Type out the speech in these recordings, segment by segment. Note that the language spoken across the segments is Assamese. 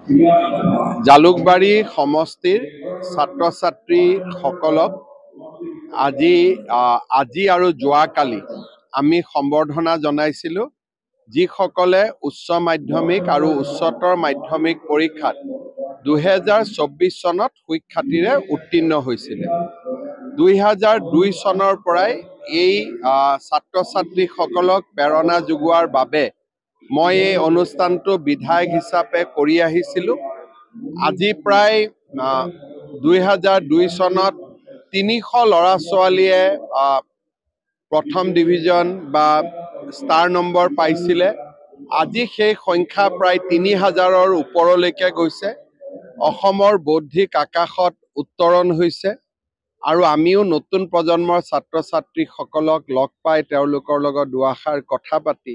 জালুকবাৰী সমষ্টিৰ ছাত্ৰ ছাত্ৰীসকলক আজি আৰু যোৱাকালি আমি সম্বৰ্ধনা জনাইছিলোঁ, যিসকলে উচ্চ মাধ্যমিক আৰু উচ্চতৰ মাধ্যমিক পৰীক্ষাত 2024 চনত সুখ্যাতিৰে উত্তীৰ্ণ হৈছিলে। 2002 চনৰ পৰাই এই ছাত্ৰ ছাত্ৰীসকলক প্ৰেৰণা যোগোৱাৰ বাবে মই এই অনুষ্ঠানটো বিধায়ক হিচাপে কৰি আহিছিলোঁ। আজি প্ৰায় 2002 চনত 300 ল'ৰা ছোৱালীয়ে প্ৰথম ডিভিজন বা ষ্টাৰ নম্বৰ পাইছিলে। আজি সেই সংখ্যা প্ৰায় 3000ৰ ওপৰলৈকে গৈছে। অসমৰ বৌদ্ধিক আকাশত উত্তৰণ হৈছে আৰু আমিও নতুন প্ৰজন্মৰ ছাত্ৰ ছাত্ৰীসকলক লগ পাই তেওঁলোকৰ লগত দুআষাৰ কথা পাতি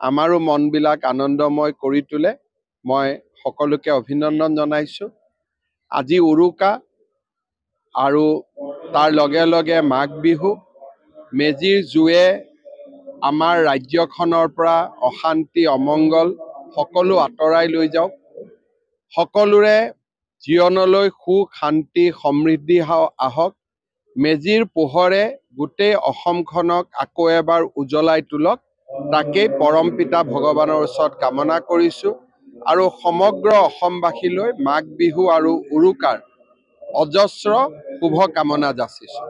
আমাৰো মনবিলাক আনন্দময় কৰি তোলে। মই সকলোকে অভিনন্দন জনাইছোঁ। আজি উৰুকা আৰু তাৰ লগে লগে মাঘ বিহু। মেজিৰ জুয়ে আমাৰ ৰাজ্যখনৰ পৰা অশান্তি অমংগল সকলো আঁতৰাই লৈ যাওক। সকলোৰে জীৱনলৈ সুখ শান্তি সমৃদ্ধি আহক। মেজিৰ পোহৰে গোটেই অসমখনক আকৌ এবাৰ উজ্বলাই তোলক, তাকেই পৰমপিতা ভগৱানৰ ওচৰত কামনা কৰিছোঁ আৰু সমগ্ৰ অসমবাসীলৈ মাঘ বিহু আৰু উৰুকাৰ অজস্ৰ শুভকামনা যাচিছোঁ।